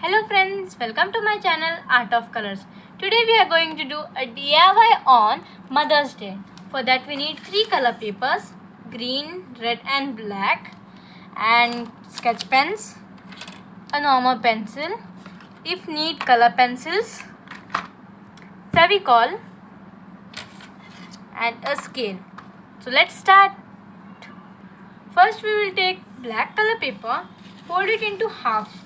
Hello friends, welcome to my channel Art of Colors. Today we are going to do a DIY on Mother's Day. For that we need 3 color papers, green, red and black, and sketch pens, a normal pencil, if need color pencils, Fevicol and a scale. So let's start. First we will take black color paper, fold it into half.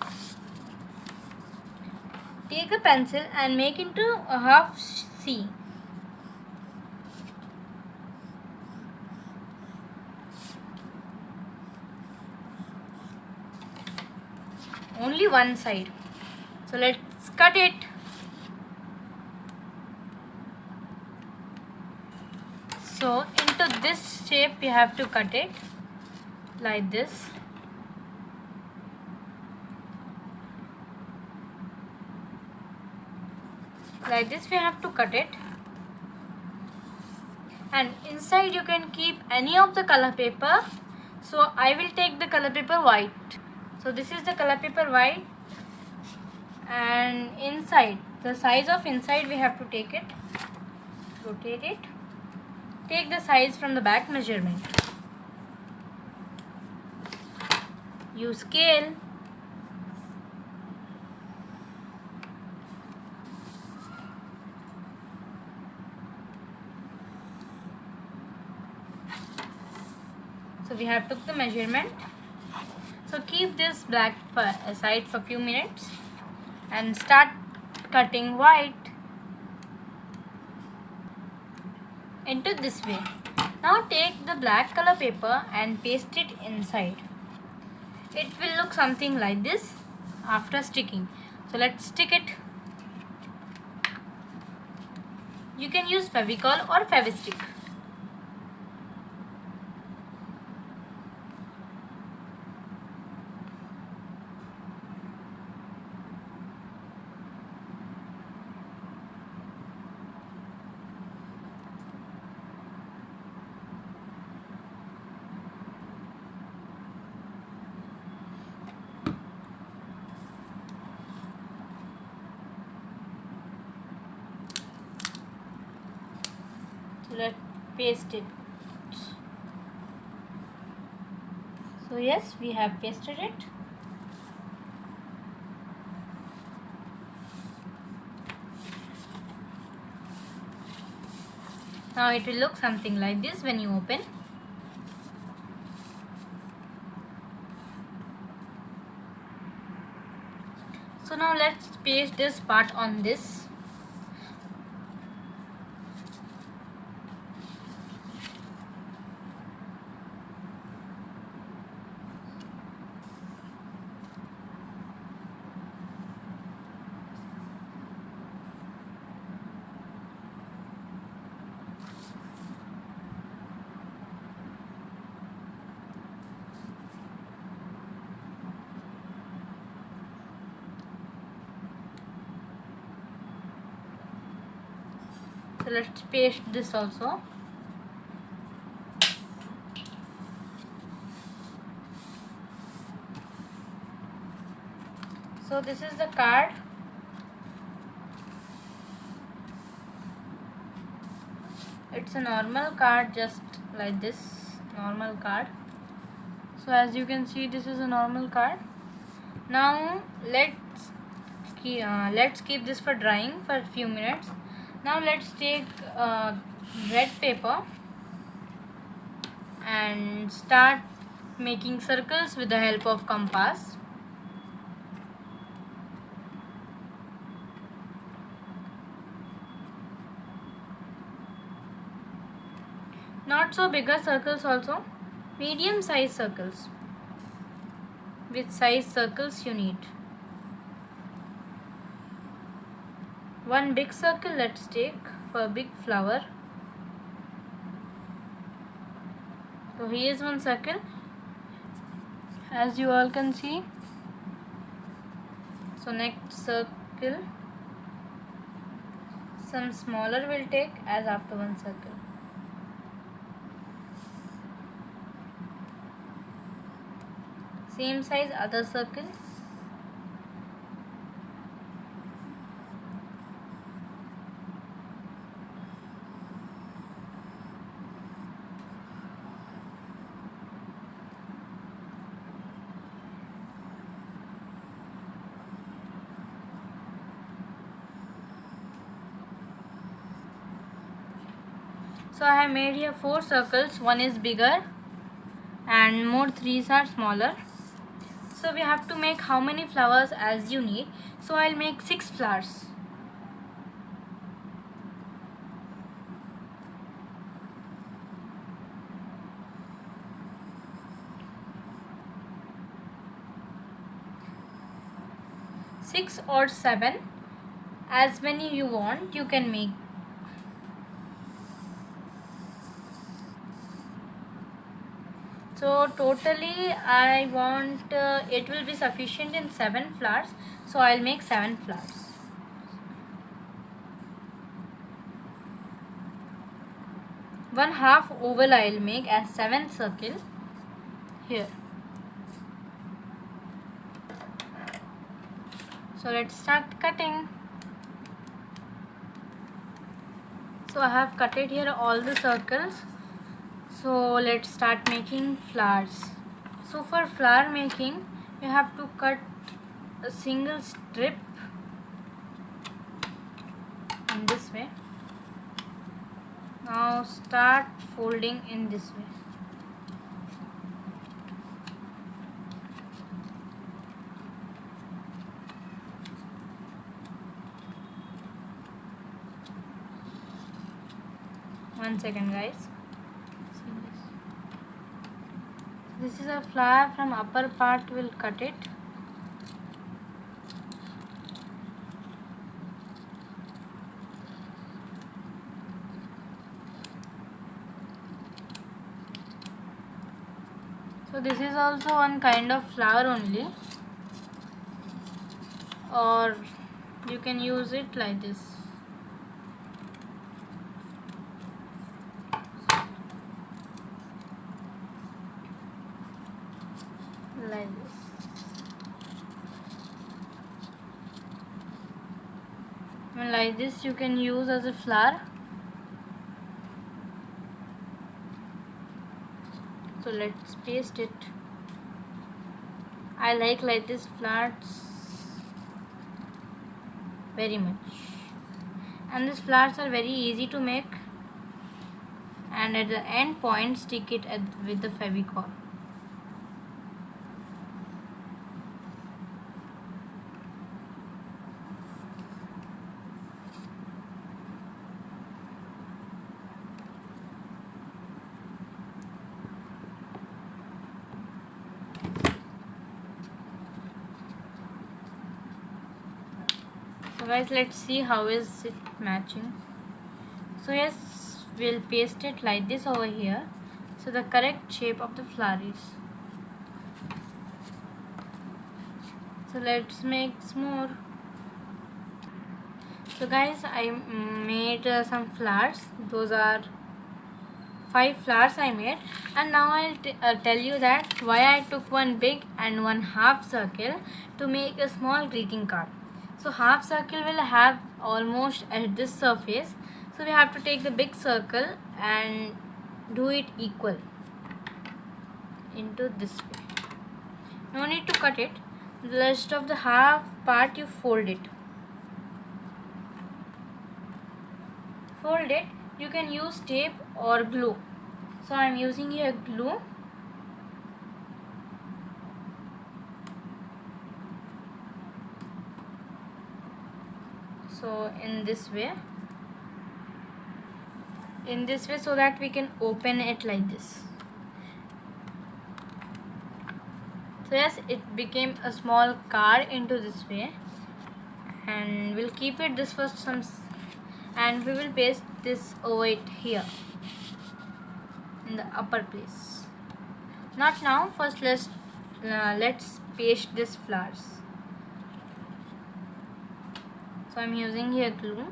Take a pencil and make into a half C. Only one side. So let's cut it. So into this shape we have to cut it like this. Like this we have to cut it, and inside you can keep any of the color paper. So I will take the color paper white. So this is the color paper white, and inside, the size of inside we have to take it, rotate it, take the size from the back measurement, use scale, so we have took the measurement. So keep this black aside for few minutes and start cutting white into this way. Now take the black color paper and paste it inside. It will look something like this after sticking. So let's stick it. You can use Fevicol or Fevistick. Let's paste it. So yes, we have pasted it. Now it will look something like this when you open. So now let's paste this part on this. So let's paste this also. So this is the card. It's a normal card, just like this normal card. So as you can see, this is a normal card. Now let's keep this for drying for a few minutes. Now let's take red paper and start making circles with the help of compass. Not so bigger circles also, medium size circles. Which size circles you need? One big circle let's take for a big flower. So here is one circle, as you all can see. So next circle, some smaller will take as after one circle. Same size other circle. So I have made here 4 circles. One is bigger and more 3s are smaller. So we have to make how many flowers as you need. So I'll make 6 flowers. Six or 7, as many you want, you can make. So totally I want it will be sufficient in 7 flowers. So I'll make 7 flowers. One half oval I'll make as 7th circle here. So let's start cutting. So I have cutted here all the circles. So let's start making flowers. So for flower making, you have to cut a single strip in this way. Now start folding in this way. One second, guys. See this. This is a flower from upper part. We'll cut it. So this is also one kind of flower only, or you can use it like this. Like this. And like this you can use as a flower. So let's paste it. I like this flowers very much, and these flowers are very easy to make, and at the end point stick it with the Fevicol. So guys, let's see how is it matching. So yes, we'll paste it like this over here, so the correct shape of the flower is. So let's make some more. So guys, I made some flowers. Those are 5 flowers I made, and now I'll tell you that why I took one big and one half circle to make a small greeting card. So half circle will have almost at this surface, so we have to take the big circle and do it equal into this way. No need to cut it. The rest of the half part you fold it. Fold it. You can use tape or glue. So I am using here glue. So in this way, so that we can open it like this. So yes, it became a small card into this way, and we'll keep it this for some, and we will paste this over it here in the upper place. Not now. First let's paste these flowers. So I'm using here glue.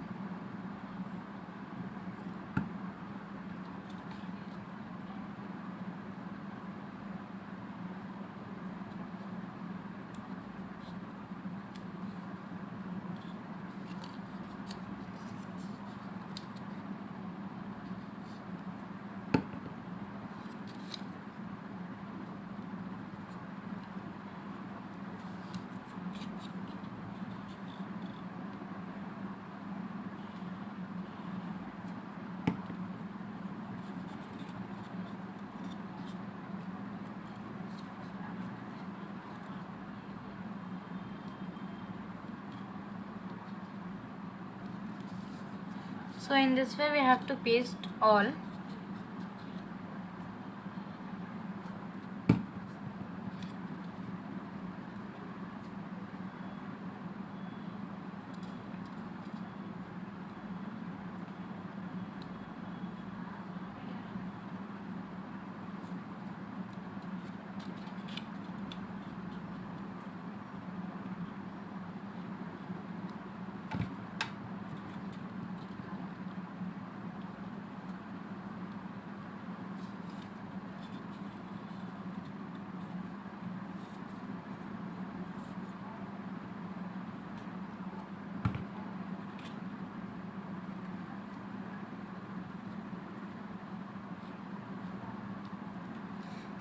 So in this way we have to paste all.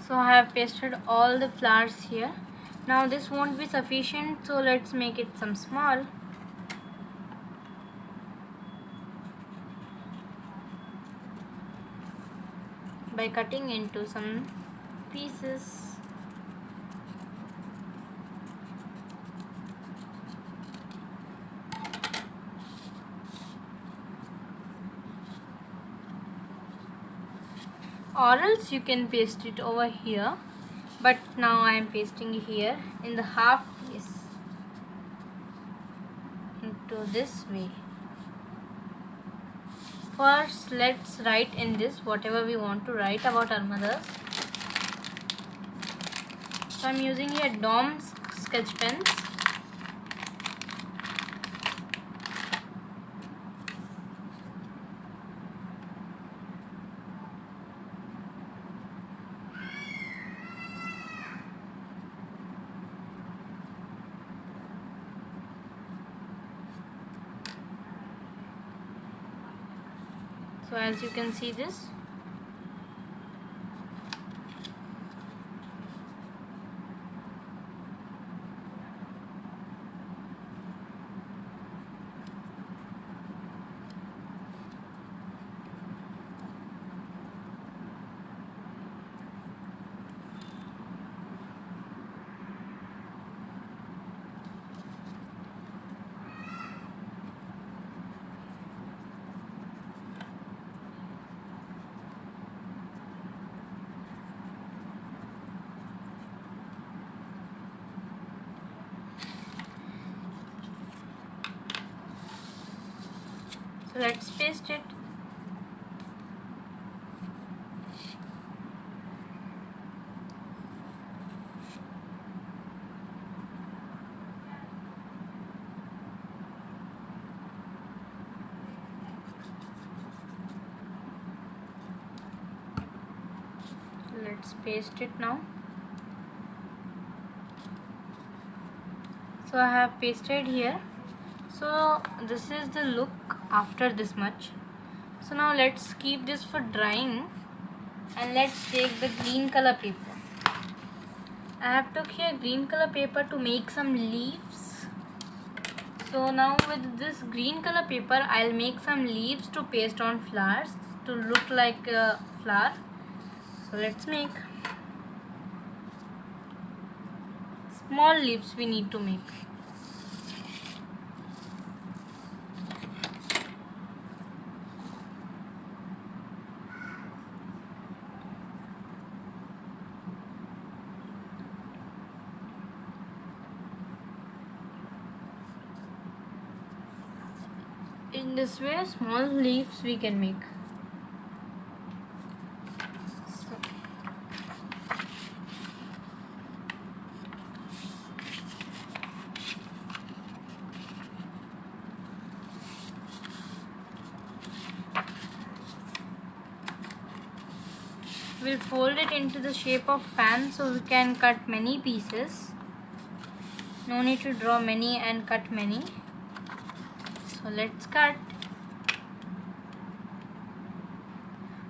So I have pasted all the flowers here. Now this won't be sufficient, so let's make it some small. By cutting into some pieces. Or else you can paste it over here, but now I am pasting here in the half piece into this way. First let's write in this whatever we want to write about our mothers. So I am using here DOMS sketch pens. So as you can see this, so let's paste it. Let's paste it now. So I have pasted here. So this is the look after this much. So now let's keep this for drying, and let's take the green color paper. I have took here green color paper to make some leaves. So now with this green color paper I'll make some leaves to paste on flowers to look like a flower. So let's make small leaves we need to make. In this way small leaves we can make. We'll fold it into the shape of fan so we can cut many pieces. No need to draw many and cut many. So let's cut.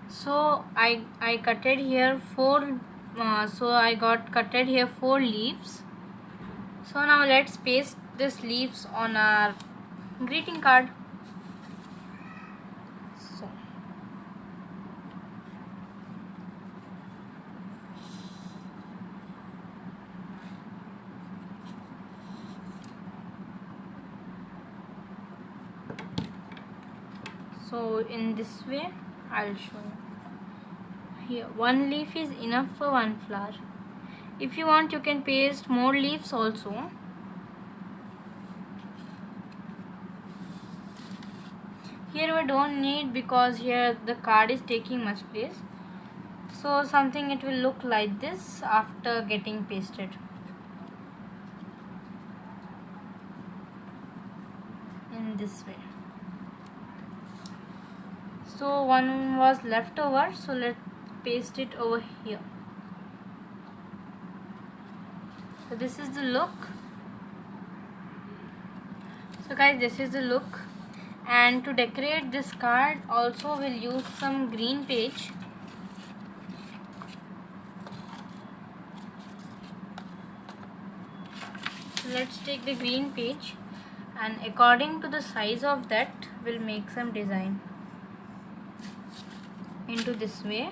So I cutted here four. So I got cutted here 4 leaves. So now let's paste these leaves on our greeting card. So So in this way I'll show you. Here one leaf is enough for one flower. If you want, you can paste more leaves also. Here we don't need, because here the card is taking much place. So something it will look like this after getting pasted. In this way. So one was left over, so let's paste it over here. So this is the look. So guys, this is the look. And to decorate this card also we'll use some green page. So let's take the green page, and according to the size of that we'll make some design into this way.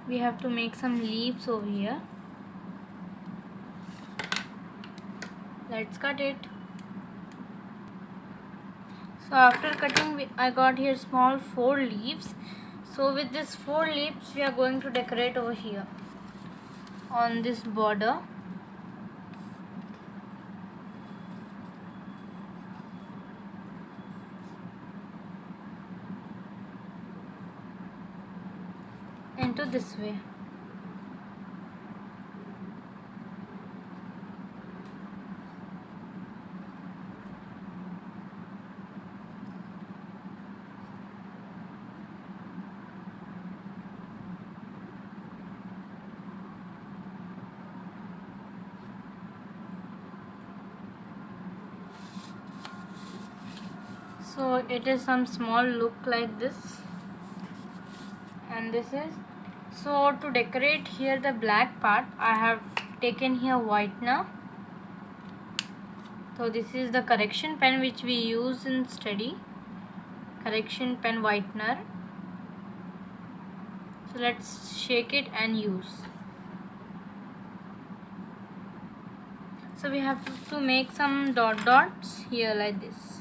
We have to make some leaves over here. Let's cut it. So after cutting, I got here small 4 leaves. So with this 4 leaves we are going to decorate over here on this border. Into this way. So it is some small look like this, and this is. So to decorate here the black part, I have taken here whitener. So this is the correction pen which we use in study, correction pen whitener. So let's shake it and use. So we have to make some dots here like this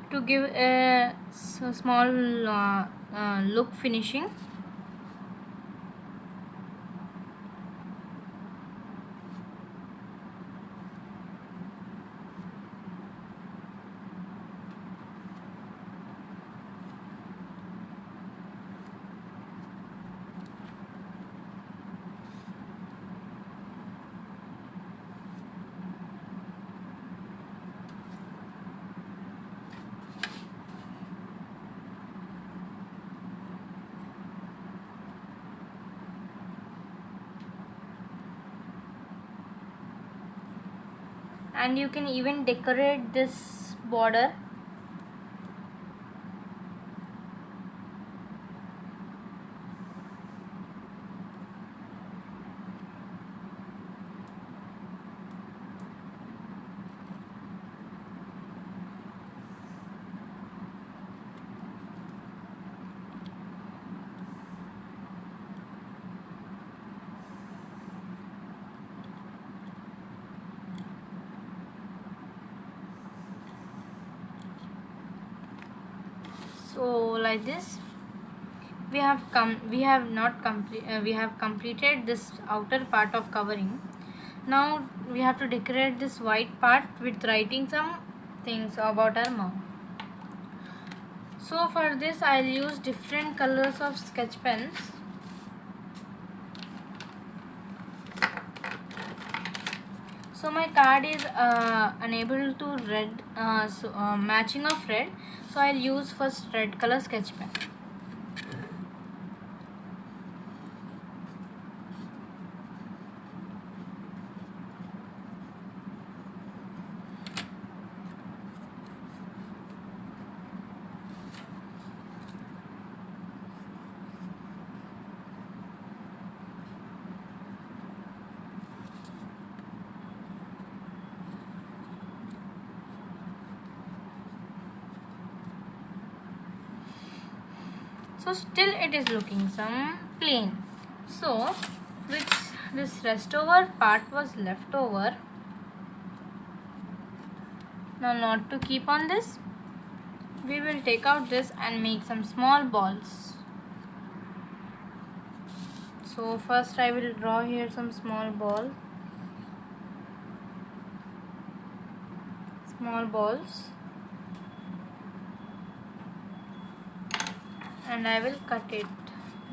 to give a small look finishing. And you can even decorate this border. So like this we have completed this outer part of covering. Now we have to decorate this white part with writing some things about our mom. So for this I'll use different colors of sketch pens. So my card is unable to red, matching of red. So I'll use first red color sketch pen. So still it is looking some plain. So which this rest over part was left over. Now not to keep on this, we will take out this and make some small balls. So first I will draw here some small balls, and I will cut it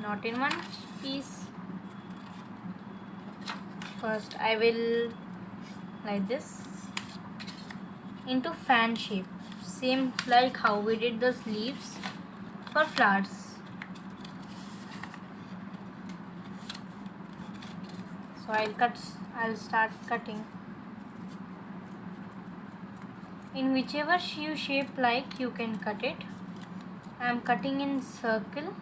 not in one piece. First I will like this into fan shape, same like how we did the leaves for flowers. So I'll start cutting in whichever you shape like you can cut it. I am cutting in circle.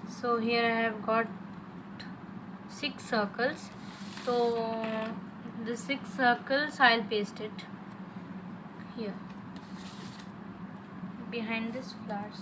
So here I have got 6 circles. So the 6 circles I'll paste it here behind this flowers.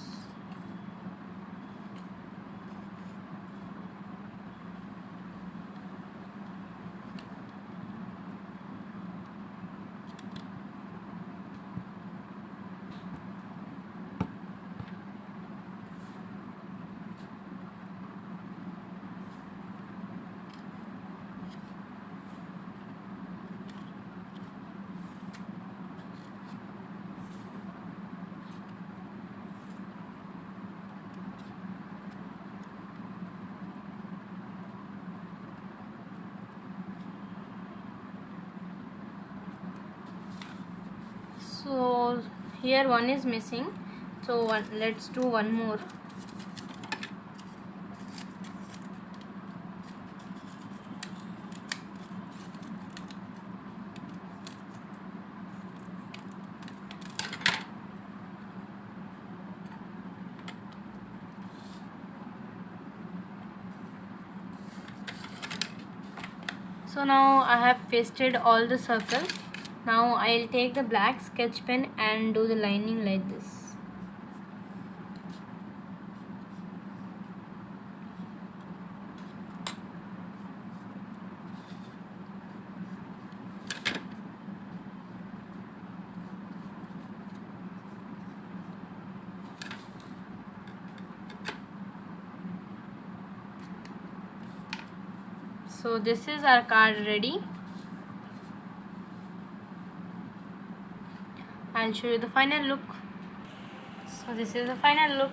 So here one is missing, so let's do one more. So now I have pasted all the circles. Now I'll take the black sketch pen and do the lining like this. So this is our card ready. I'll show you the final look. So this is the final look.